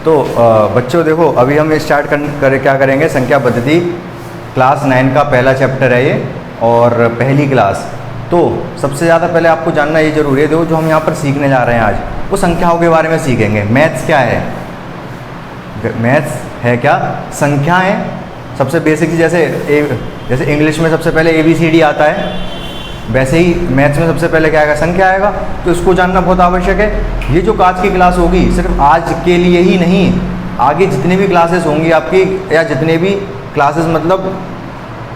तो बच्चों देखो, अभी हम स्टार्ट क्या करेंगे, संख्या पद्धति क्लास 9 का पहला चैप्टर है ये, और पहली क्लास। तो सबसे ज़्यादा पहले आपको जानना ये जरूरी है, देखो जो हम यहाँ पर सीखने जा रहे हैं आज, वो संख्याओं के बारे में सीखेंगे। मैथ्स क्या है? मैथ्स है क्या? संख्याएं। सबसे बेसिक चीज़, जैसे इंग्लिश में सबसे पहले ABCD आता है, वैसे ही मैथ्स में सबसे पहले क्या आएगा? संख्या आएगा। तो इसको जानना बहुत आवश्यक है। ये जो आज की क्लास होगी सिर्फ आज के लिए ही नहीं, आगे जितने भी क्लासेस होंगी आपकी, या जितने भी क्लासेस मतलब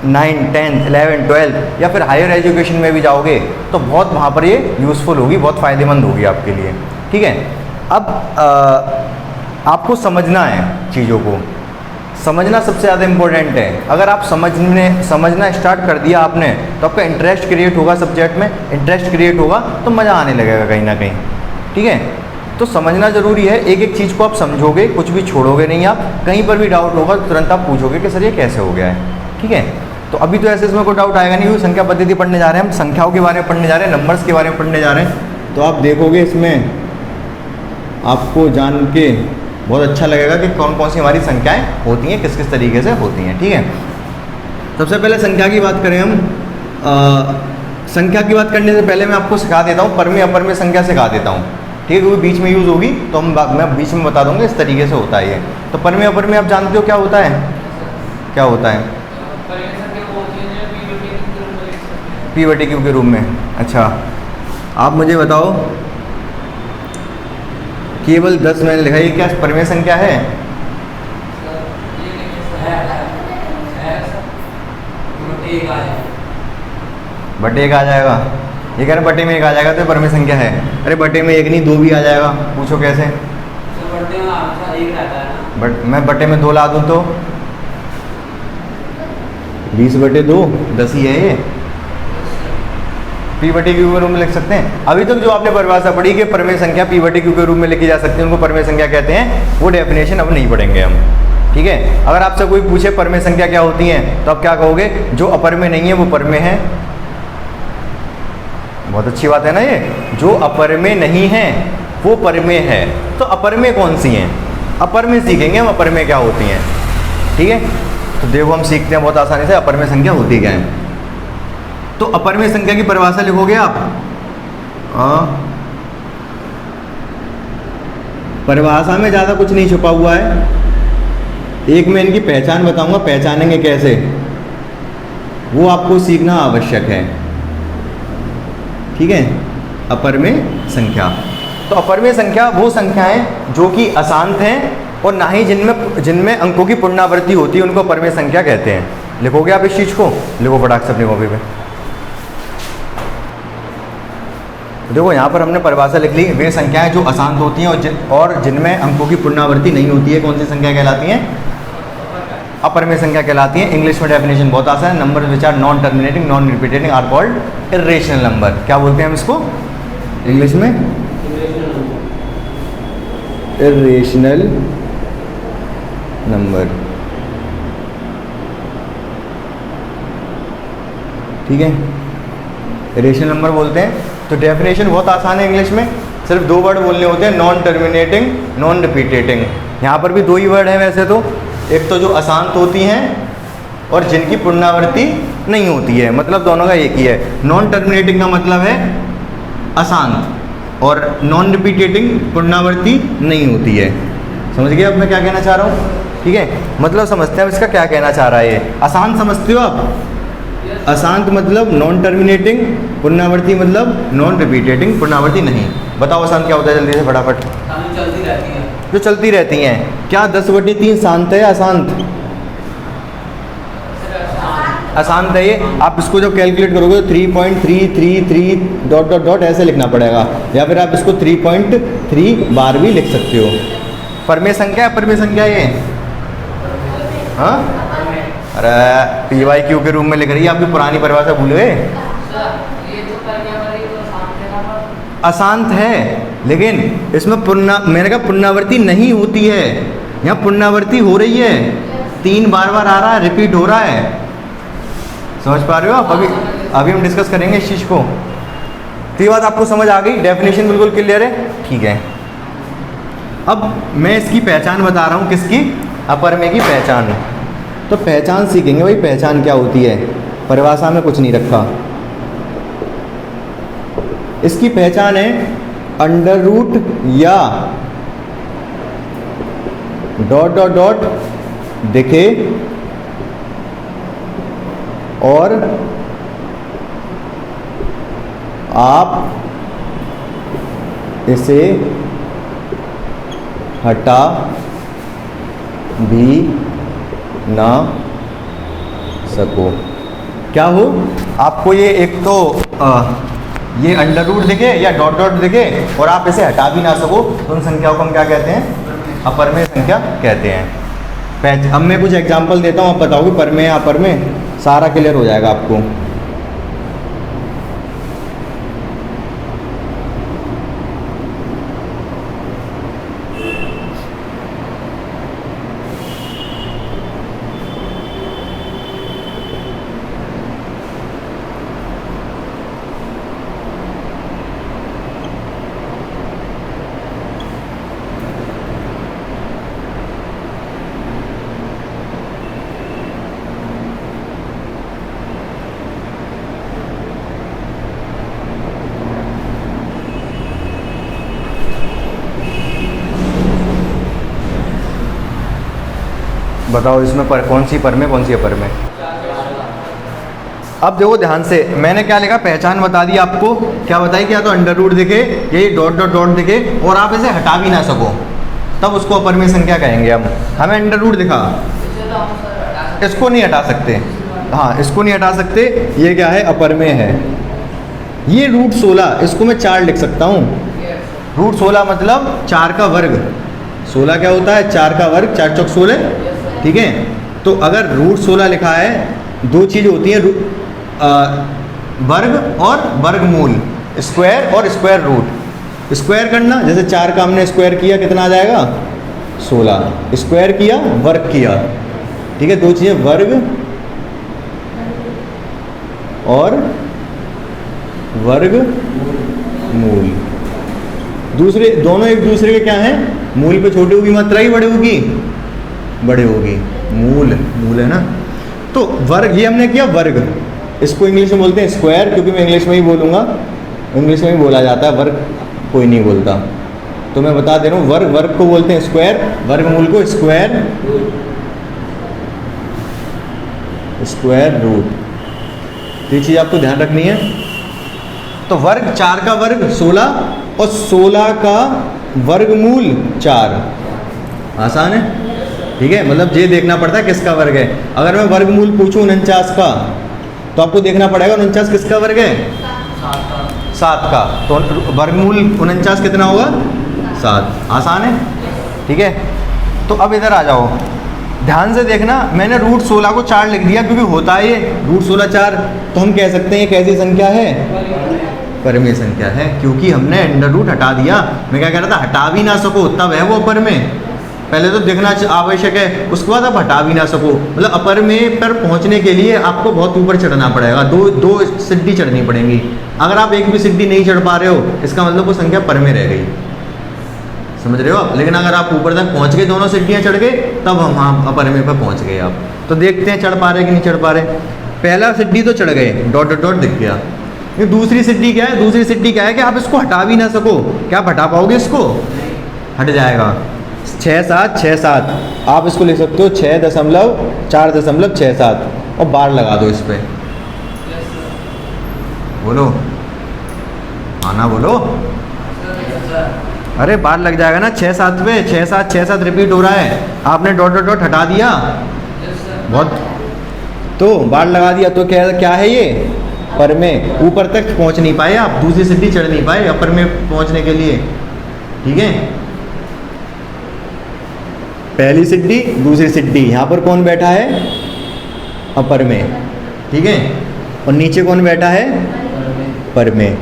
9, 10, 11, 12 या फिर हायर एजुकेशन में भी जाओगे तो बहुत वहाँ पर ये यूज़फुल होगी, बहुत फ़ायदेमंद होगी आपके लिए। ठीक है। अब आपको समझना है, चीज़ों को समझना सबसे ज़्यादा इम्पोर्टेंट है। अगर आप समझना स्टार्ट कर दिया आपने, तो आपका इंटरेस्ट क्रिएट होगा सब्जेक्ट में, इंटरेस्ट क्रिएट होगा तो मज़ा आने लगेगा कहीं ना कहीं। ठीक है। तो समझना ज़रूरी है। एक एक चीज़ को आप समझोगे, कुछ भी छोड़ोगे नहीं आप। कहीं पर भी डाउट होगा तो तुरंत आप पूछोगे कि सर ये कैसे हो गया है। ठीक है। तो अभी तो ऐसे इसमें कोई डाउट आएगा नहीं, क्योंकि संख्या पद्धति पढ़ने जा रहे हैं हम, संख्याओं के बारे में पढ़ने जा रहे हैं, नंबर्स के बारे में पढ़ने जा रहे हैं। तो आप देखोगे इसमें आपको जान के बहुत अच्छा लगेगा कि कौन कौन सी हमारी संख्याएं होती हैं, किस किस तरीके से होती हैं। ठीक है। सबसे पहले संख्या की बात करें हम। संख्या की बात करने से पहले मैं आपको सिखा देता हूँ, परमे अपरमे संख्या सिखा देता हूँ। ठीक है, क्योंकि बीच में यूज़ होगी तो मैं बीच में बता दूँगा इस तरीके से होता है ये। तो परमे अपरमे आप जानते हो क्या होता है? क्या होता है? P/Q के रूप में। अच्छा, आप मुझे बताओ, केवल 10 मैंने लिखा, ये क्या परमेय संख्या है? बटे एक आ जाएगा। ये कह रहे बटे में एक आ जाएगा तो परमेय संख्या है। अरे बटे में एक नहीं 2 भी आ जाएगा। पूछो कैसे? मैं बटे में 2 ला दूँ तो 20/2 10 ही है ये। P/Q के रूप में लिख सकते हैं। अभी तक जो आपने परिभाषा पढ़ी कि परमेय संख्या P/Q के रूप में लिखी जा सकती है, उनको परमेय संख्या कहते हैं, वो डेफिनेशन अब नहीं पढ़ेंगे हम। ठीक है। अगर आपसे कोई पूछे परमेय संख्या क्या होती हैं, तो आप क्या कहोगे? जो अपरमेय नहीं है वो परमेय है। बहुत अच्छी बात है ना ये। जो अपरमेय नहीं है वो परमेय है। तो अपरमेय कौन सी हैं? अपरमेय सीखेंगे हम, अपरमेय क्या होती हैं। ठीक है। तो देखो हम सीखते हैं बहुत आसानी से अपरमेय संख्या होती क्या है। तो अपरमेय संख्या की परिभाषा लिखोगे आप। परिभाषा में ज़्यादा कुछ नहीं छुपा हुआ है। एक मैं इनकी पहचान बताऊंगा, पहचानेंगे कैसे वो आपको सीखना आवश्यक है। ठीक है। अपरमेय संख्या, तो अपरमेय संख्या वो संख्याएं जो कि अशांत हैं और ना ही जिनमें अंकों की पुनरावृत्ति होती है, उनको अपरमेय संख्या कहते हैं। लिखोगे आप इस चीज़ को? लिखो फटाक से अपनी कॉपी पे। देखो यहाँ पर हमने परिभाषा लिख ली, वे संख्याएं जो अशांत होती हैं और जिनमें अंकों की पुनरावृत्ति नहीं होती है, कौन सी संख्या कहलाती हैं? अपरमेय संख्या कहलाती हैं। इंग्लिश में डेफिनेशन बहुत आसान है। Number which are non terminating non repeating are called irrational number. क्या बोलते हैं हम इसको इंग्लिश में? Irrational number. ठीक है, इर्रेशनल नंबर बोलते हैं। तो डेफिनेशन बहुत आसान है इंग्लिश में, सिर्फ 2 वर्ड बोलने होते हैं, नॉन टर्मिनेटिंग नॉन रिपीटेटिंग। यहाँ पर भी 2 ही वर्ड हैं वैसे तो। एक तो जो अशांत होती हैं और जिनकी पुनरावृत्ति नहीं होती है, मतलब दोनों का एक ही है। नॉन टर्मिनेटिंग का मतलब है अशांत, और नॉन रिपीटेटिंग पुनरावृत्ति नहीं होती है। समझ गए अब मैं क्या कहना चाह रहा हूँ? ठीक है, मतलब समझते हैं इसका क्या कहना चाह रहा है ये। अशांत समझते हो आप? अशांत मतलब नॉन टर्मिनेटिंग, पुनरावृत्ति मतलब नॉन रिपीटेटिंग, पुनरावृत्ति नहीं। बताओ अशांत क्या होता है जल्दी से फटाफट? चलती रहती हैं। जो चलती रहती हैं। क्या 10/3 शांत है? अशांत अशांत है ये। आप इसको जब कैलकुलेट करोगे तो 3.333 ... ऐसे लिखना पड़ेगा, या फिर आप इसको 3.3 बार भी लिख सकते हो। परमेय संख्या है, परमेय संख्या ये। हाँ, अरे P/Q के रूप में लिख रही है, आपकी पुरानी परिभाषा भूल गए। अशांत है, लेकिन इसमें मैंने कहा पुनरावृत्ति नहीं होती है। यहाँ पुनरावृत्ति हो रही है, 3 बार आ रहा है, रिपीट हो रहा है। समझ पा रहे हो आप? अभी हम डिस्कस करेंगे इस चीज़ को। तो ये बात आपको समझ आ गई? डेफिनेशन बिल्कुल क्लियर है? ठीक है। अब मैं इसकी पहचान बता रहा हूँ, किसकी? अपर में की पहचान। तो पहचान सीखेंगे भाई, पहचान क्या होती है, परिभाषा में कुछ नहीं रखा। इसकी पहचान है अंडर रूट या डॉट डॉट डॉट दिखे और आप इसे हटा भी ना सको। क्या हो? आपको ये एक तो ये अंडर रूट दिखे या डॉट डॉट दिखे और आप इसे हटा भी ना सको, तो उन संख्याओं को हम क्या कहते हैं? अपर में संख्या कहते हैं। अब मैं कुछ एग्जांपल देता हूँ, आप बताओगे पर में या अपर में, सारा क्लियर हो जाएगा आपको। बताओ इसमें कौन सी पर में, कौन सी अपर में? अब देखो ध्यान से, मैंने क्या लिखा? पहचान बता दी आपको। क्या बताई? क्या तो अंडर रूट दिखे, यही डॉट डॉट डॉट दिखे और आप इसे हटा भी ना सको, तब उसको अपर में संख्या कहेंगे हम। हमें अंडर रूट दिखा, इसको नहीं हटा सकते, हाँ इसको नहीं हटा सकते, ये क्या है? अपर में है। ये रूट 16, इसको मैं 4 लिख सकता हूँ। रूट 16 मतलब 4 का वर्ग। 16 क्या होता है? 4 का वर्ग, 4 चौक 16, ठीक है। तो अगर रूट 16 लिखा है, दो चीज़ होती हैं, वर्ग और वर्गमूल, स्क्वायर और स्क्वायर रूट। स्क्वायर करना, जैसे 4 का हमने स्क्वायर किया, कितना आ जाएगा? 16। स्क्वायर किया, वर्ग किया, ठीक है। दो चीज़ें, वर्ग और वर्गमूल। दूसरे दोनों एक दूसरे के क्या हैं? मूल पे छोटी होगी मात्रा ही बड़ी होगी, बड़े होगी। मूल, मूल है ना। तो वर्ग, ये हमने किया वर्ग, इसको इंग्लिश में बोलते हैं स्क्वायर, क्योंकि मैं इंग्लिश में ही बोलूँगा, इंग्लिश में ही बोला जाता है, वर्ग कोई नहीं बोलता, तो मैं बता दे रहा हूँ। वर्ग, वर्ग को बोलते हैं स्क्वायर, वर्गमूल को स्क्वायर, स्क्वायर रूट। ये चीज़ आपको ध्यान रखनी है। तो वर्ग, 4 का वर्ग 16 और 16 का वर्गमूल 4। आसान है, ठीक है। मतलब ये देखना पड़ता है किसका वर्ग है। अगर मैं वर्गमूल पूछूं 49 का, तो आपको देखना पड़ेगा 49 किसका वर्ग है? 7 का। तो वर्गमूल 49 कितना होगा? 7। आसान है, ठीक है। तो अब इधर आ जाओ, ध्यान से देखना, मैंने रूट 16 को 4 लिख दिया, क्योंकि होता है ये रूट 16 4, तो हम कह सकते हैं ये कैसी संख्या है? परमेय संख्या है, क्योंकि हमने अंडर रूट हटा दिया। मैं क्या कह रहा था? हटा भी ना सको, तब है वो अपर में। पहले तो देखना आवश्यक है, उसके बाद आप हटा भी ना सको, मतलब अपर में पर पहुंचने के लिए आपको बहुत ऊपर चढ़ना पड़ेगा, दो सीढ़ी चढ़नी पड़ेंगी। अगर आप एक भी सीढ़ी नहीं चढ़ पा रहे हो, इसका मतलब वो संख्या पर में रह गई, समझ रहे हो आप। लेकिन अगर आप ऊपर तक पहुंच गए, दोनों सीढ़ियाँ चढ़ गए, तब हम वहाँ अपर में पर पहुँच गए आप। तो देखते हैं चढ़ पा रहे कि नहीं चढ़ पा रहे। पहला सीढ़ी तो चढ़ गए, डॉट डॉट डॉट दिख गया। ये दूसरी सीढ़ी क्या है? दूसरी सीढ़ी क्या है कि आप इसको हटा भी ना सको। क्या आप हटा पाओगे इसको? हट जाएगा। 6 7 6 7, आप इसको लिख सकते हो 6.4.67 और बार लगा दो इस पर। बोलो, आना बोलो। अरे बार लग जाएगा ना 6 7 पे, 6 7 6 7 रिपीट हो रहा है, आपने डॉट डॉट डॉट हटा दिया, बहुत तो बार लगा दिया, तो क्या क्या है ये? पर में। ऊपर तक पहुंच नहीं पाए आप, दूसरी सीढ़ी चढ़ नहीं पाए अपर में पहुंचने के लिए, ठीक है। पहली सीढ़ी, दूसरी सीढ़ी, यहाँ पर कौन बैठा है? अपर में, ठीक है। और नीचे कौन बैठा है? पर में।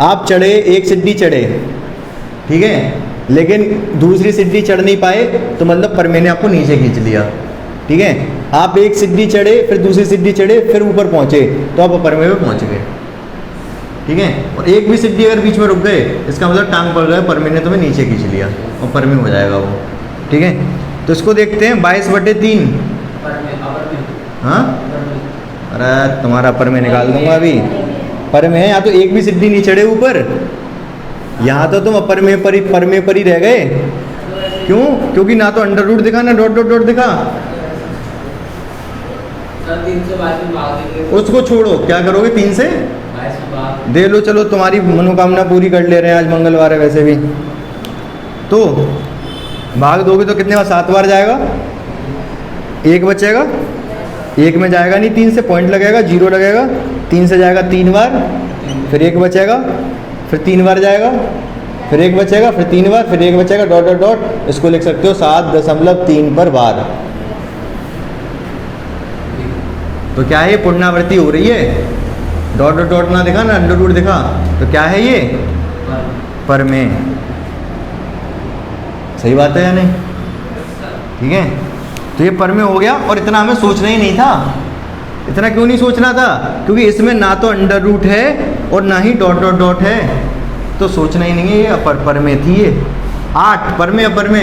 आप चढ़े, एक सीढ़ी चढ़े, ठीक है, लेकिन दूसरी सीढ़ी चढ़ नहीं पाए, तो मतलब पर में ने आपको नीचे खींच लिया, ठीक है। आप एक सीढ़ी चढ़े, फिर दूसरी सीढ़ी चढ़े, फिर ऊपर पहुंचे, तो आप अपर में पहुंच गए। ठीक है। और एक भी सिद्धि अगर बीच में रुक गए, इसका मतलब टांग पड़ गया, परमे ने तुम्हें नीचे खींच लिया और परमे हो जाएगा वो, ठीक है। तो इसको देखते हैं 22/3। हाँ, अरे तुम्हारा परमे निकाल दूंगा अभी। परमे है, यहाँ तो एक भी सिद्धि नहीं चढ़े ऊपर, यहाँ तो तुम परमे पर ही रह गए। क्यों? क्योंकि ना तो अंडर रूट दिखा ना डॉट डॉट डॉट दिखा। उसको छोड़ो, क्या करोगे? 3 से दे लो, चलो तुम्हारी मनोकामना पूरी कर ले रहे हैं, आज मंगलवार है वैसे भी। तो भाग दोगे तो कितने बार? 7 बार जाएगा, 1 बचेगा, 1 में जाएगा नहीं, 3 से पॉइंट लगेगा, 0 लगेगा, 3 से जाएगा 3 बार, फिर 1 बचेगा, फिर 3 बार जाएगा, फिर 1 बचेगा, फिर 3 बार, फिर 1 बचेगा, डॉट डॉट डॉट। इसको लिख सकते हो 7.3 पर बार। तो क्या है? पुनरावृत्ति हो रही है। डॉट डॉट डॉट ना दिखा ना अंडर रूट दिखा, तो क्या है ये? परमे। सही बात है या नहीं? ठीक है, तो ये परमे हो गया। और इतना हमें सोचना ही नहीं था। इतना क्यों नहीं सोचना था? क्योंकि इसमें ना तो अंडर रूट है और ना ही डॉट डॉट डॉट है, तो सोचना ही नहीं है। ये परमे थी ये। 8 परमे अपरमे,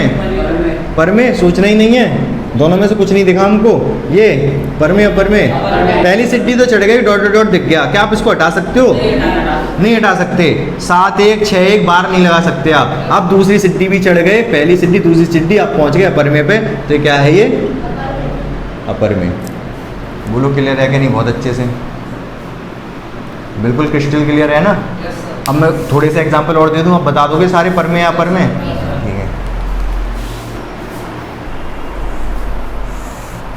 परमे सोचना ही नहीं है। दोनों में से कुछ नहीं दिखा हमको, ये परमे अपरमे। पहली सिद्धि तो चढ़ गई, डॉट डॉट डॉट दिख गया, क्या आप इसको हटा सकते हो? नहीं हटा सकते। 7 1 6 1 बार नहीं लगा सकते आप। अब दूसरी सिद्धि भी चढ़ गए, पहली सिद्धि दूसरी सिद्धि, आप पहुंच गए अपरमे पे। तो क्या है ये? अपरमे। बोलो क्लियर है कि नहीं? बहुत अच्छे से, बिल्कुल क्रिस्टल क्लियर है ना? अब मैं थोड़े से एग्जाम्पल और दे दूँ, आप बता दोगे सारे परमे या अपरमे? ठीक है,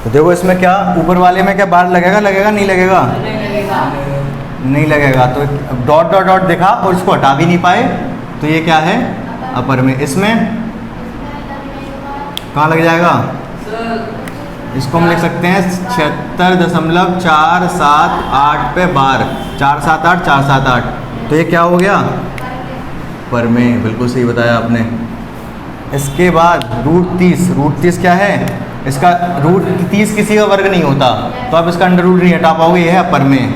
तो देखो इसमें क्या, ऊपर वाले में क्या बार लगेगा? लगेगा नहीं लगेगा? नहीं लगेगा। तो डॉट डॉट डॉट दिखा और इसको हटा भी नहीं पाए, तो ये क्या है? अपर में। इसमें कहाँ लग जाएगा? इसको हम लिख सकते हैं 76.478 पे बार। 478 478, तो ये क्या हो गया? पर में। बिल्कुल सही बताया आपने। इसके बाद √30। √30 क्या है? इसका √30 किसी का वर्ग नहीं होता, तो आप इसका अंडर रूट नहीं हटा पाओगे, ये है अपर में।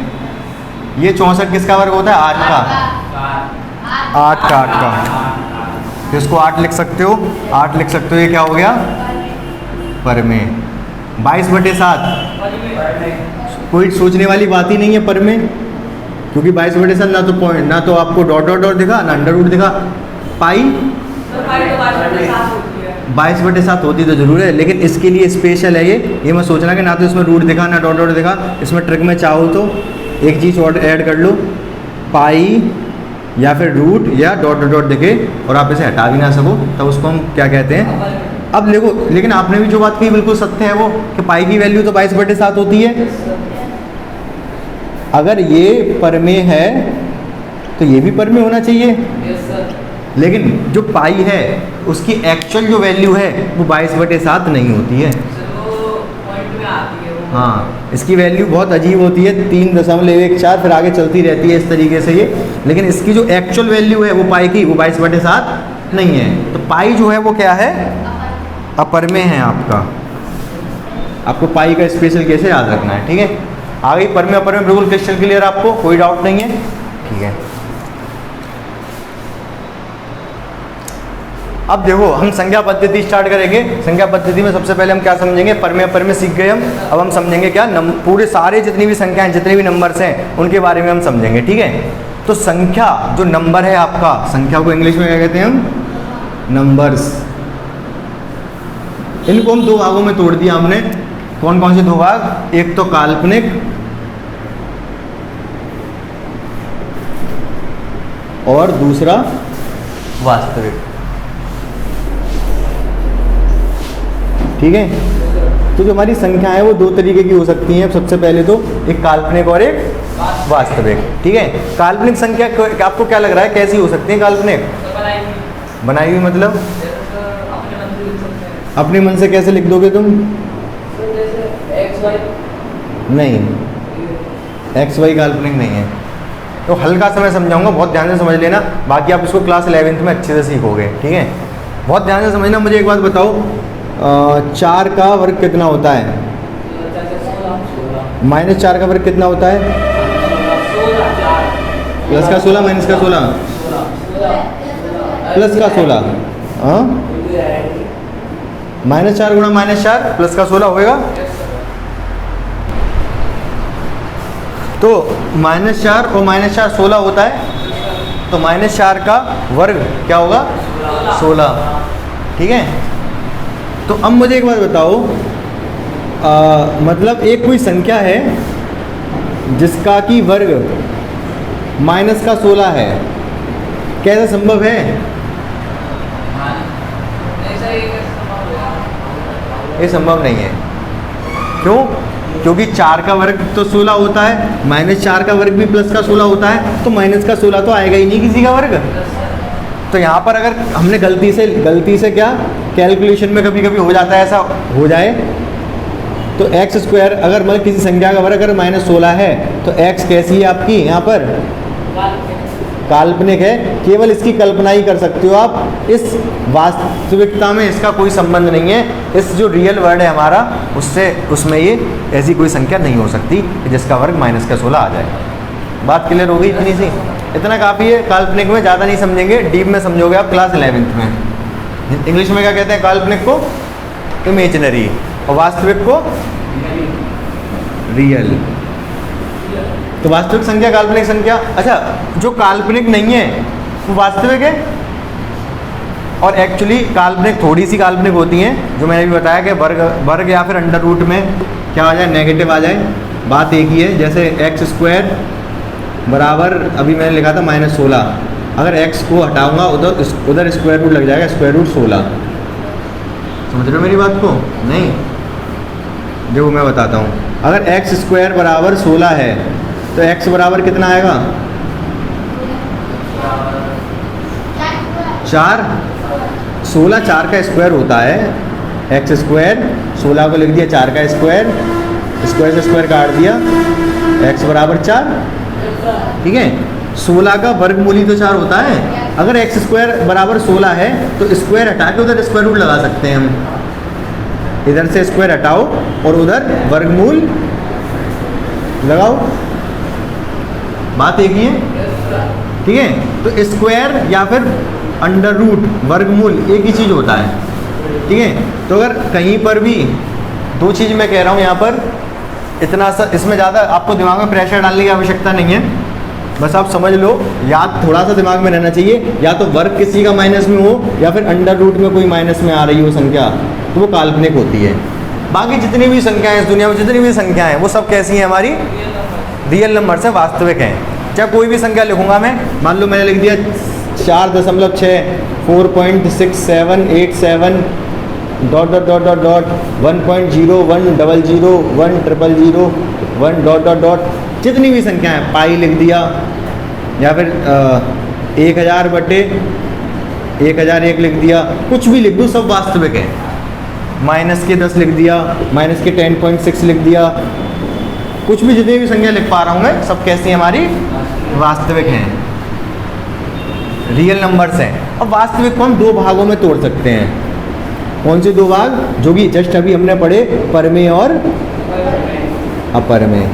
ये 64 किसका वर्ग होता है? 8 का। 8 का। तो इसको 8 लिख सकते हो, 8 लिख सकते हो। ये क्या हो गया? पर में। 22/7 कोई सोचने वाली बात ही नहीं है पर में, क्योंकि 22/7 ना तो पॉइंट, ना तो आपको डॉट डॉट डॉट दिखा, ना अंडर रूट दिखा। पाई 22/7 होती तो जरूर है, लेकिन इसके लिए स्पेशल है ये मैं सोचना कि ना तो इसमें रूट दिखा ना डॉट डॉट दिखा। इसमें ट्रिक में चाहो तो एक चीज़ और ऐड कर लो, पाई या फिर रूट या डॉट डॉट डॉट दिखे और आप इसे हटा भी ना सको, तब उसको हम क्या कहते हैं? अब देखो, लेकिन आपने भी जो बात कही बिल्कुल सत्य है वो, कि पाई की वैल्यू तो 22/7 होती है। अगर ये पर में है तो ये भी पर में होना चाहिए। लेकिन जो पाई है उसकी एक्चुअल जो वैल्यू है वो 22/7 नहीं होती है। हाँ, इसकी वैल्यू बहुत अजीब होती है, 3.14, फिर आगे चलती रहती है इस तरीके से ये। लेकिन इसकी जो एक्चुअल वैल्यू है वो पाई की, वो 22/7 नहीं है। तो पाई जो है वो क्या है? अपर में है आपका। आपको पाई का स्पेशल कैसे याद रखना है, ठीक है? आ गई पर में अपर में, बिल्कुल क्रिस्टल क्लियर, आपको कोई डाउट नहीं है, ठीक है? अब देखो हम संख्या पद्धति स्टार्ट करेंगे। संख्या पद्धति में सबसे पहले हम क्या समझेंगे? पर में सीख गए हम। अब हम समझेंगे क्या? पूरे सारे जितनी भी संख्याएं, जितने भी नंबर्स हैं उनके बारे में हम समझेंगे, ठीक है? तो संख्या जो नंबर है आपका, संख्या को इंग्लिश में क्या कहते हैं हम? नंबर्स। इनको हम 2 भागों में तोड़ दिया हमने। कौन कौन से 2 भाग? एक तो काल्पनिक और दूसरा वास्तविक, ठीक है? तो जो हमारी संख्या है वो 2 तरीके की हो सकती हैं। सबसे पहले तो एक काल्पनिक और एक वास्तविक, ठीक है? काल्पनिक संख्या आपको क्या लग रहा है कैसी हो सकती है? काल्पनिक बनाई हुई मतलब अपने मन से कैसे लिख दोगे तुम? नहीं, XY काल्पनिक नहीं है। तो हल्का सा मैं समझाऊंगा, बहुत ध्यान से समझ लेना, बाकी आप इसको क्लास 11th में अच्छे से सीखोगे, ठीक है? बहुत ध्यान से समझना। मुझे एक बात बताओ, 4 का वर्ग कितना होता है? -4 का वर्ग कितना होता है? प्लस का 16 माइनस का 16 प्लस का 16, हाँ -4 गुणा -4 प्लस का 16 होएगा। तो -4 और -4 16 होता है, तो -4 का वर्ग क्या होगा 16, ठीक है। तो अब मुझे एक बात बताओ, मतलब एक कोई संख्या है जिसका कि वर्ग माइनस का 16 है, कैसा संभव है? ये संभव नहीं है। क्यों? क्योंकि 4 का वर्ग तो 16 होता है, -4 का वर्ग भी प्लस का 16 होता है, तो माइनस का 16 तो आएगा ही नहीं किसी का वर्ग। तो यहाँ पर अगर हमने गलती से क्या कैलकुलेशन में कभी कभी हो जाता है, ऐसा हो जाए, तो एक्स स्क्वायर अगर मतलब किसी संख्या का वर्ग अगर -16 है तो एक्स कैसी है आपकी यहाँ पर काल्पनिक है, केवल इसकी कल्पना ही कर सकते हो आप, इस वास्तविकता में इसका कोई संबंध नहीं है। इस जो रियल वर्ड है हमारा उसमें ये ऐसी कोई संख्या नहीं हो सकती जिसका वर्ग -16 आ जाए। बात क्लियर हो गई इतनी सी? इतना काफ़ी है। काल्पनिक में ज़्यादा नहीं समझेंगे, डीप में समझोगे आप क्लास 11th में। इंग्लिश में क्या कहते हैं? काल्पनिक को इमेजिनरी और वास्तविक को रियल। तो वास्तविक संख्या, काल्पनिक संख्या, अच्छा जो काल्पनिक नहीं है वो वास्तविक है। और एक्चुअली काल्पनिक थोड़ी सी काल्पनिक होती हैं, जो मैंने भी बताया कि वर्ग या फिर अंडर रूट में क्या आ जाए, नेगेटिव आ जाए। बात एक ही है, जैसे एक्स स्क्वायर बराबर अभी मैंने लिखा था -16, अगर x को हटाऊंगा उधर स्क्वायर रूट लग जाएगा, स्क्वायर रूट 16। समझ रहे हो मेरी बात को? नहीं, जो मैं बताता हूँ, अगर एक्स स्क्वायर बराबर 16 है तो x बराबर कितना आएगा? 4। 16 4 का स्क्वायर होता है, एक्स स्क्वायर 16 को लिख दिया 4 का स्क्वायर, स्क्वायर से स्क्वायर काट दिया, x बराबर 4, ठीक है। 16 का वर्गमूल ही तो 4 होता है। अगर एक्स स्क्वायर बराबर 16 है तो स्क्वायर हटा के उधर स्क्वायर रूट लगा सकते हैं हम, इधर से स्क्वायर हटाओ और उधर वर्गमूल लगाओ, बात एक ही है, ठीक है। तो स्क्वायर या फिर अंडर रूट वर्गमूल एक ही चीज़ होता है, ठीक है। तो अगर कहीं पर भी दो चीज़ मैं कह रहा हूँ यहाँ पर, इतना सा इसमें ज़्यादा आपको दिमाग में प्रेशर डालने की आवश्यकता नहीं है, बस आप समझ लो, याद थोड़ा सा दिमाग में रहना चाहिए, या तो वर्ग किसी का माइनस में हो या फिर अंडर रूट में कोई माइनस में आ रही हो संख्या, तो वो काल्पनिक होती है। बाकी जितनी भी संख्याएं इस दुनिया में, जितनी भी संख्याएं हैं वो सब कैसी हैं? हमारी रियल नंबर से वास्तविक हैं। चाहे कोई भी संख्या लिखूंगा मैं, मान लो मैंने लिख दिया 4.6 4.6787 ... 1.0 जितनी भी संख्या है, पाई लिख दिया, या फिर 1000/1001 लिख दिया, कुछ भी लिख दो, सब वास्तविक है। -10 लिख दिया, -10.6 लिख दिया, कुछ भी जितनी भी संख्या लिख पा रहा हूँ मैं, सब कैसी हमारी वास्तविक हैं, रियल नंबर्स हैं। अब वास्तविक को हम दो भागों में तोड़ सकते हैं। कौन से दो भाग? जो कि जस्ट अभी हमने पढ़े, परमेय और अपरमेय,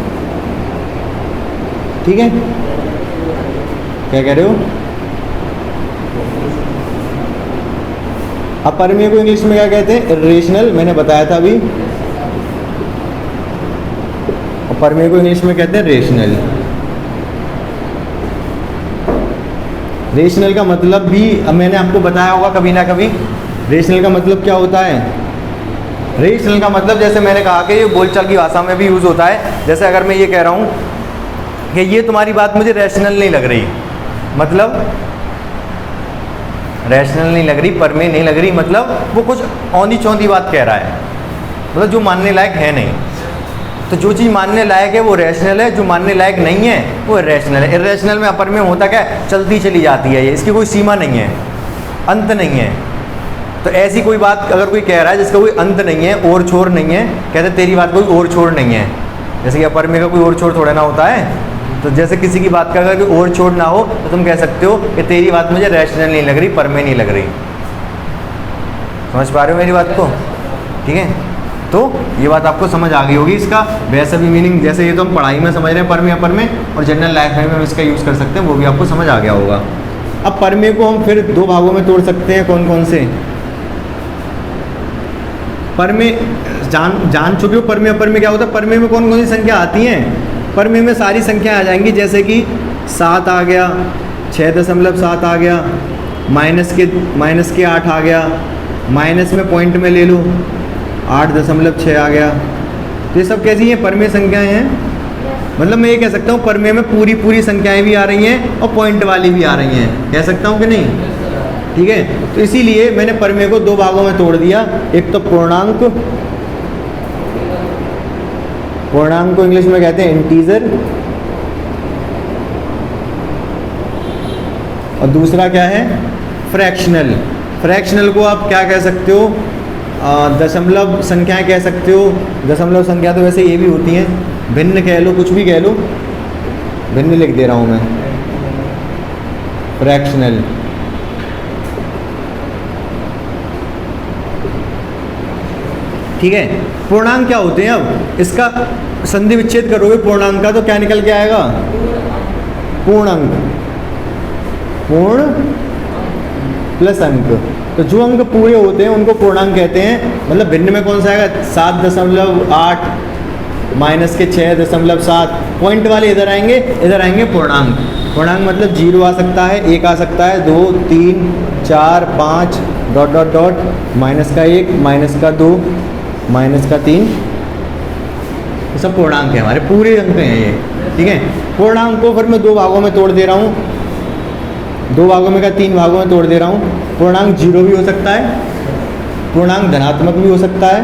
ठीक है। क्या कह रहे हो? अपरमेय को इंग्लिश में क्या कहते हैं? इर्रेशनल, मैंने बताया था अभी। अपरमेय को इंग्लिश में कहते हैं रेशनल। रेशनल का मतलब भी मैंने आपको बताया होगा कभी ना कभी। रेशनल का मतलब क्या होता है? रेशनल का मतलब, जैसे मैंने कहा कि ये बोलचाल की भाषा में भी यूज़ होता है। जैसे अगर मैं ये कह रहा हूँ कि ये तुम्हारी बात मुझे रैशनल नहीं लग रही, मतलब रैशनल नहीं लग रही, परमेय नहीं लग रही, मतलब वो कुछ औंधी चौंधी बात कह रहा है, मतलब जो मानने लायक है नहीं। तो जो चीज़ मानने लायक है वो रैशनल है, जो मानने लायक नहीं है वो इर्रेशनल है। इर्रेशनल में अपरमेय होता क्या है? चलती चली जाती है ये, इसकी कोई सीमा नहीं है, अंत नहीं है। तो ऐसी कोई बात अगर कोई कह रहा है जिसका कोई अंत नहीं है, ओर छोर नहीं है, कहते तेरी बात कोई ओर छोर नहीं है। जैसे कि अपरमेय का कोई ओर छोर थोड़ा ना होता है, तो जैसे किसी की बात का अगर कोई ओर छोर ना हो तो तुम कह सकते हो कि तेरी बात मुझे रैशनल नहीं लग रही, परमेय नहीं लग रही। समझ पा रहे हो मेरी बात को? ठीक है। तो ये बात आपको समझ आ गई होगी इसका वैसा भी मीनिंग, जैसे ये तो हम पढ़ाई में समझ रहे हैं परमेय अपरमेय, और जनरल लाइफ में हम इसका यूज़ कर सकते हैं, वो भी आपको समझ आ गया होगा। अब परमेय को हम फिर दो भागों में तोड़ सकते हैं, कौन कौन से? परमेय जान चुके हो परमेय अपरमेय क्या होता है। परमेय में कौन कौन सी संख्या आती हैं? परमेय में सारी संख्या आ जाएंगी, जैसे कि 7 आ गया, 6.7 आ गया, माइनस के 8 आ गया, माइनस में पॉइंट में ले लो 8.6 आ गया। तो ये सब कैसी हैं? परमेय संख्याएं हैं। मतलब मैं ये कह सकता हूँ परमेय में पूरी संख्याएं भी आ रही हैं और पॉइंट वाली भी आ रही हैं, कह सकता हूँ कि नहीं? ठीक है, तो इसीलिए मैंने परमेय को दो भागों में तोड़ दिया। एक तो पूर्णांक को इंग्लिश में कहते हैं इंटीजर, और दूसरा क्या है? फ्रैक्शनल। फ्रैक्शनल को आप क्या कह सकते हो? दशमलव संख्याएं कह सकते हो। दशमलव संख्या तो वैसे ये भी होती हैं, भिन्न कह लो, कुछ भी कह लो, भिन्न लिख दे रहा हूँ मैं, फ्रैक्शनल। ठीक है, पूर्णांक क्या होते हैं? अब इसका संधि विच्छेद करोगे पूर्णांक का तो क्या निकल के आएगा? पूर्णांक, पूर्ण प्लस अंक। तो जो अंक पूरे होते हैं उनको पूर्णांक कहते हैं। मतलब भिन्न में कौन सा आएगा? 7.8 माइनस के 6.7, पॉइंट वाले इधर आएंगे पूर्णांक। पूर्णांक मतलब 0 आ सकता है, 1 आ सकता है, 2, 3, 4, 5 ... माइनस का 1, माइनस का 2, माइनस का 3, ये सब पूर्णांक है, हमारे पूरे अंक हैं ये। ठीक है, पूर्णांक को फिर मैं दो भागों में तोड़ दे रहा हूँ, दो भागों में क्या, 3 भागों में तोड़ दे रहा हूँ। पूर्णांक 0 भी हो सकता है, पूर्णांक धनात्मक भी हो सकता है,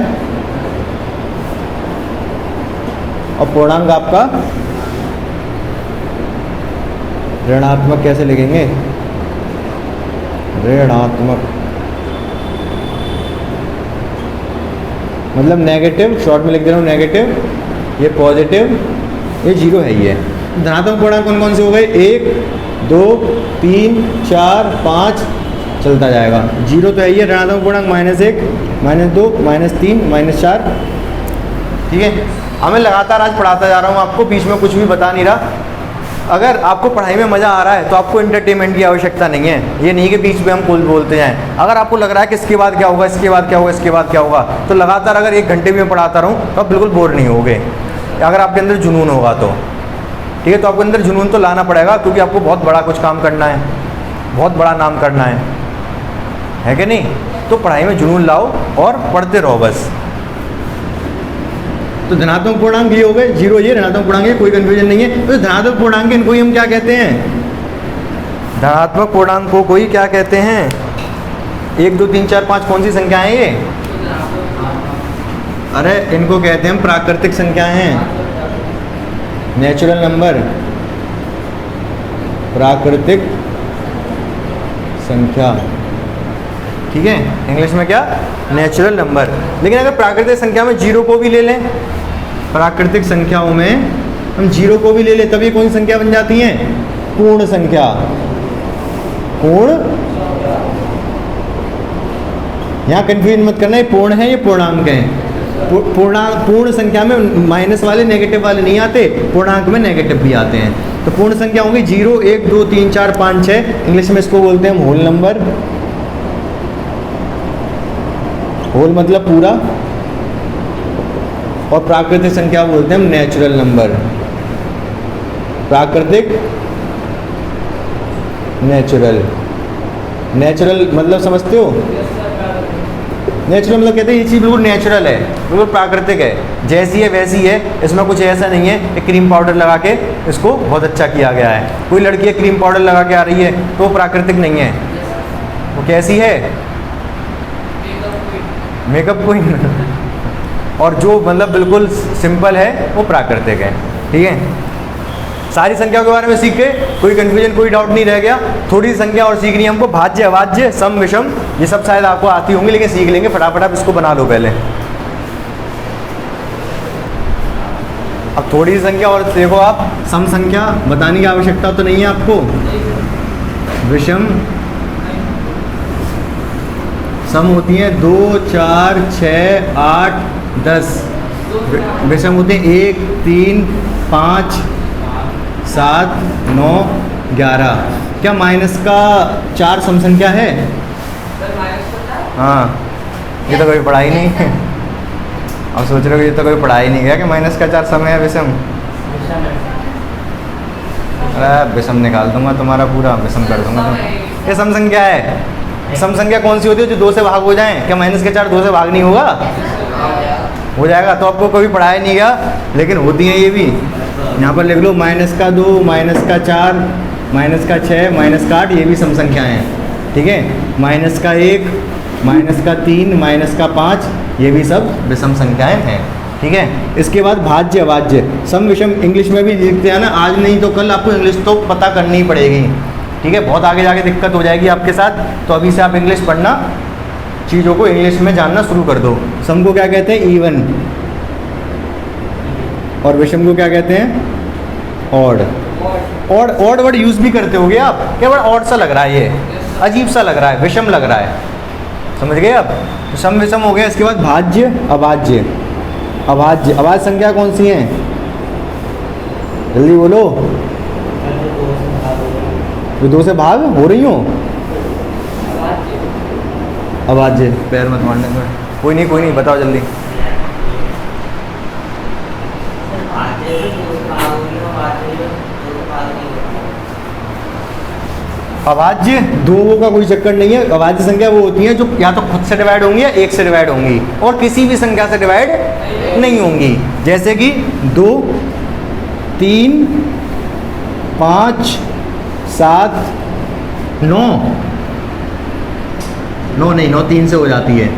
और पूर्णांक आपका ऋणात्मक। कैसे लिखेंगे? ऋणात्मक मतलब नेगेटिव, शॉर्ट में लिख दे रहा हूँ नेगेटिव, ये पॉजिटिव, ये 0 है। ये धनात्मक पूर्णांक कौन कौन से हो गए? 1, 2, 3, 4, 5 चलता जाएगा। 0 तो है ये ऋणात्मक पूर्णांक, -1, -2, -3, -4। ठीक है, हमें लगातार आज पढ़ाता जा रहा हूँ, आपको बीच में कुछ भी बता नहीं रहा। अगर आपको पढ़ाई में मज़ा आ रहा है तो आपको एंटरटेनमेंट की आवश्यकता नहीं है। ये नहीं कि बीच में हम कुल बोलते जाएं। अगर आपको लग रहा है कि इसके बाद क्या होगा, इसके बाद क्या होगा, इसके बाद क्या होगा, तो लगातार अगर 1 घंटे भी मैं पढ़ाता रहूँ तो आप बिल्कुल बोर नहीं होगे, अगर आपके अंदर जुनून होगा तो। ठीक है, तो आपके अंदर जुनून तो लाना पड़ेगा, क्योंकि आपको बहुत बड़ा कुछ काम करना है, बहुत बड़ा नाम करना है कि नहीं? तो पढ़ाई में जुनून लाओ और पढ़ते रहो बस। तो धनात्मक पूर्णांक ये हो गए, 0 ये ऋणात्मक पूर्णांक है, कोई कंफ्यूजन नहीं है। तो धनात्मक पूर्णांक इनको ही हम क्या कहते हैं? धनात्मक पूर्णांक को कोई क्या कहते हैं? 1, 2, 3, 4, 5 कौन सी संख्या है ये? अरे इनको कहते हैं हम प्राकृतिक संख्याएं हैं, नेचुरल नंबर, प्राकृतिक संख्या। ठीक है, इंग्लिश में क्या? Natural number. लेकिन अगर प्राकृतिक संख्या में 0 को भी ले लें, प्राकृतिक संख्याओं में हम 0 को भी ले लें, तब ये कौन सी संख्या बन जाती हैं? पूर्ण संख्या। पूर्ण, यहाँ कंफ्यूजन मत करना, ये पूर्ण है, ये पूर्णांक है। पूर्ण संख्या में माइनस वाले, नेगेटिव वाले नहीं आते, पूर्णांक में नेगेटिव भी आते हैं। तो पूर्ण संख्या होंगी 0, 1, 2, 3, 4, 5, 6। इंग्लिश में इसको बोलते हैं होल नंबर। होल मतलब पूरा, और प्राकृतिक संख्या बोलते हैं हम नेचुरल नंबर। प्राकृतिक, नेचुरल। नेचुरल मतलब समझते हो? नेचुरल मतलब कहते हैं ये चीज़ बिल्कुल नेचुरल है, बिल्कुल प्राकृतिक है, जैसी है वैसी है, इसमें कुछ ऐसा नहीं है कि क्रीम पाउडर लगा के इसको बहुत अच्छा किया गया है। कोई लड़की क्रीम पाउडर लगा के आ रही है तो वो प्राकृतिक नहीं है, वो कैसी है? Makeup queen. और जो मतलब बिल्कुल सिंपल है वो प्राकृतिक है। ठीक है, सारी संख्याओं के बारे में सीख गए, कोई कंफ्यूजन, कोई डाउट नहीं रह गया। थोड़ी संख्या और सीखनी है हमको, भाज्य, अभाज्य, सम, विषम, ये सब शायद आपको आती होंगी, लेकिन सीख लेंगे फटाफट। आप इसको बना लो पहले। अब थोड़ी सी संख्या और देखो, आप सम संख्या बताने की आवश्यकता तो नहीं है आपको। विषम सम होती हैं 2, 4, 6, 8, 10 विषम होते हैं 1 3 5 7 9 11। क्या माइनस का 4 सम संख्या है? हाँ, ये तो कभी पढ़ा ही नहीं है। अब सोच रहे हो ये तो कभी पढ़ा ही नहीं गया कि माइनस का 4 सम है विषम। अरे विषम निकाल दूंगा तुम्हारा पूरा, विषम कर दूंगा तुम। ये सम संख्या है। सम संख्या कौन सी होती है जो 2 से भाग हो जाए? क्या माइनस का 4 2 से भाग नहीं होगा? हो जाएगा। तो आपको कभी पढ़ाया नहीं गया, लेकिन होती हैं ये भी। यहाँ पर लिख लो माइनस का 2, माइनस का 4, माइनस का 6, माइनस का 8, ये भी सम संख्याएँ हैं। ठीक है, माइनस का 1, माइनस का 3, माइनस का 5, ये भी सब विषम संख्याएँ हैं। ठीक है, इसके बाद भाज्य अभाज्य सम विषम इंग्लिश में भी लिखते हैं ना। आज नहीं तो कल आपको इंग्लिश तो पता करनी ही पड़ेगी। ठीक है, बहुत आगे जाके दिक्कत हो जाएगी आपके साथ, तो अभी से आप इंग्लिश पढ़ना, चीज़ों को इंग्लिश में जानना शुरू कर दो। सम को क्या कहते हैं? इवन। और विषम को क्या कहते हैं? ऑड। ऑड वर्ड यूज़ भी करते होगे आप। क्या बड़ा ऑड सा लग रहा है, ये अजीब सा लग रहा है, विषम लग रहा है। समझ गए आप? सम विषम हो गया। इसके बाद भाज्य अभाज्य। अभाज्य अभाज्य संख्या कौन सी हैं? जल्दी बोलो। जो 2 से भाग हो रही हो। अभाज्य, पैर मत मारने में। कोई नहीं, बताओ जल्दी। अभाज्य दो का कोई चक्कर नहीं है। अभाज्य संख्या वो होती है जो या तो खुद से डिवाइड होंगी या 1 से डिवाइड होंगी, और किसी भी संख्या से डिवाइड नहीं होंगी। जैसे कि 2 3 5 7 9 नहीं, 9 3 से हो जाती है।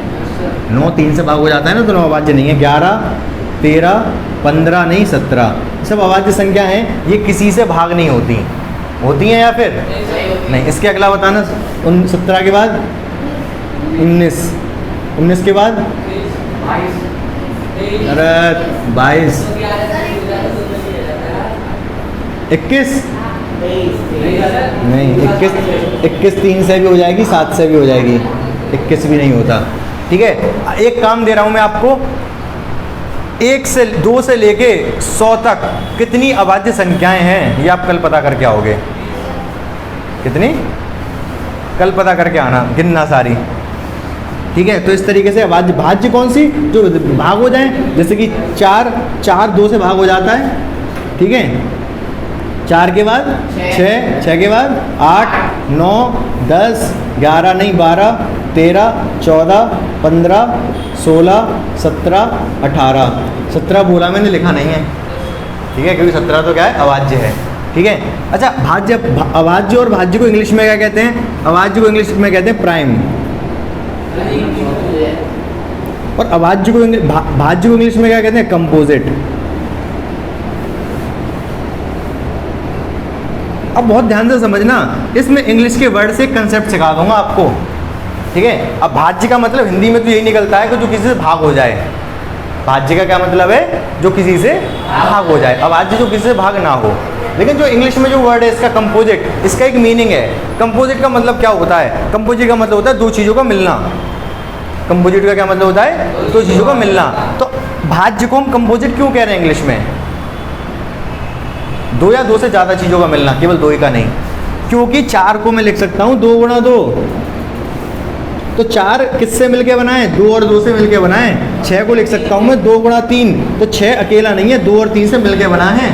9 3 से भाग हो जाता है ना, तो 9 अभाज्य नहीं है। 11 13 15 नहीं 17 सब अभाज्य संख्या हैं। ये किसी से भाग नहीं होती हैं या फिर नहीं। इसके अगला बताना। 17 के बाद 19 के बाद अरे 22 21 नहीं, 21 3 से भी हो जाएगी, 7 से भी हो जाएगी, 21 भी नहीं होता। ठीक है, एक काम दे रहा हूँ मैं आपको। 1 से 2 से लेके 100 तक कितनी अभाज्य संख्याएं हैं, ये आप कल पता करके आओगे। कितनी? कल पता करके आना, गिनना सारी। ठीक है, तो इस तरीके से अभाज्य भाज्य कौन सी? जो भाग हो जाए। जैसे कि 4 2 से भाग हो जाता है। ठीक है, 4 के बाद 6 के बाद 8 9 10 11 नहीं 12 13 14 15 16 17 18 17 बोला मैंने, लिखा नहीं है। ठीक है, क्योंकि 17 तो क्या है? अभाज्य है। ठीक है, अच्छा भाज्य अभाज्य और भाज्य को इंग्लिश में क्या कहते हैं? अभाज्य को इंग्लिश में कहते हैं प्राइम, और अभाज्य को भाज्य को इंग्लिश में क्या कहते हैं? कंपोजिट। अब बहुत ध्यान से समझना, इसमें इंग्लिश के वर्ड से कंसेप्ट सिखा दूंगा आपको। ठीक है, अब भाज्य का मतलब हिंदी में तो यही निकलता है कि जो किसी से भाग हो जाए। भाज्य का क्या मतलब है? जो किसी से भाग हो जाए। अभाज्य जो किसी से भाग ना हो। लेकिन जो इंग्लिश में जो वर्ड है इसका कंपोजिट, इसका एक मीनिंग है। कंपोजिट का मतलब क्या होता है? कंपोजिट का मतलब होता है 2 चीज़ों का मिलना। कंपोजिट का क्या मतलब होता है? 2 चीज़ों का मिलना। तो भाज्य को हम कंपोजिट क्यों कह रहे हैं इंग्लिश में? 2 या 2 से ज़्यादा चीज़ों का मिलना, केवल 2 ही का नहीं। क्योंकि 4 को मैं लिख सकता हूँ 2 गुणा 2, तो 4 किससे मिलके बनाए? 2 और 2 से मिलके बनाए। 6 को लिख सकता हूँ मैं 2 गुणा 3, तो 6 अकेला नहीं है, 2 और 3 से मिलके बना है।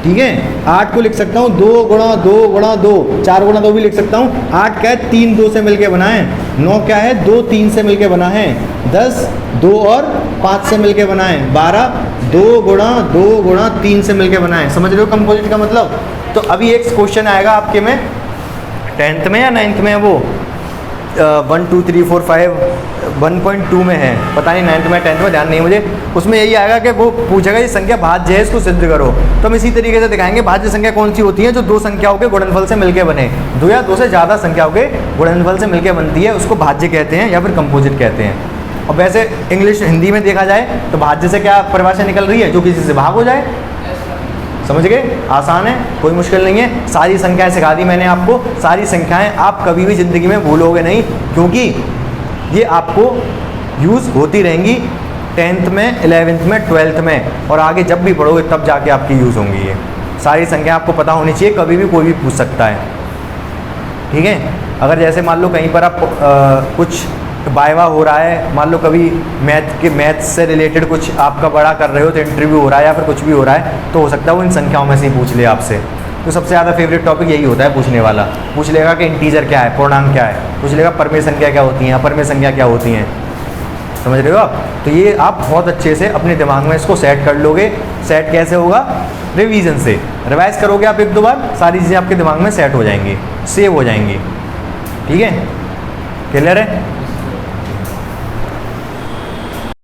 ठीक है, 8 को लिख सकता हूँ 2 गुणा 2 गुणा 2, 4 गुणा 2 भी लिख सकता हूँ। 8 क्या है? 3 2 से मिलके बना है। 9 क्या है? 2 3 से मिलके बना है। 10 2 और 5 से मिलके बना है। 12 2 गुणा 3 से मिलके बना है। समझ रहे हो कंपोजिट का मतलब? तो अभी एक क्वेश्चन आएगा आपके में 10th में या 9th में, वो 1 2 3 4 5 1.2 में है, पता नहीं 9th में 10th में, ध्यान नहीं मुझे। उसमें यही आएगा कि वो पूछेगा ये संख्या भाज्य है, इसको सिद्ध करो। तो हम इसी तरीके से दिखाएंगे भाज्य संख्या कौन सी होती है? जो 2 संख्याओं के गुणनफल से मिलके बने। 2 या 2 से ज़्यादा संख्याओं के गुणनफल से मिलके बनती है, उसको भाज्य कहते हैं या फिर कंपोजिट कहते हैं। और वैसे इंग्लिश हिंदी में देखा जाए तो भाज्य से क्या परिभाषा निकल रही है? जो किसी से भाग हो जाए। समझ गए? आसान है, कोई मुश्किल नहीं है। सारी संख्याएं सिखा दी मैंने आपको। सारी संख्याएं आप कभी भी ज़िंदगी में भूलोगे नहीं, क्योंकि ये आपको यूज़ होती रहेंगी 10th में, 11th में, 12th में, और आगे जब भी पढ़ोगे तब जाके आपकी यूज़ होंगी। ये सारी संख्या आपको पता होनी चाहिए, कभी भी कोई भी पूछ सकता है, ठीक है। अगर जैसे मान लो कहीं पर आप कुछ वाइवा हो रहा है, मान लो कभी मैथ से रिलेटेड कुछ आपका बड़ा कर रहे हो तो इंटरव्यू हो रहा है या फिर कुछ भी हो रहा है, तो हो सकता है वो इन संख्याओं में से ही पूछ ले आपसे। तो सबसे ज़्यादा फेवरेट टॉपिक यही होता है पूछने वाला। पूछ लेगा कि इंटीजर क्या है, पूर्णांक क्या है, पूछ लेगा परमेय संख्या क्या होती हैं, अपरमेय संख्या क्या होती हैं, समझ रहे हो आप। तो ये आप बहुत अच्छे से अपने दिमाग में इसको सेट कर लोगे। सेट कैसे होगा? रिवीजन से। रिवाइज करोगे आप 1-2 बार, सारी चीज़ें आपके दिमाग में सेट हो जाएंगी, सेव हो जाएंगी, ठीक है। क्लियर है?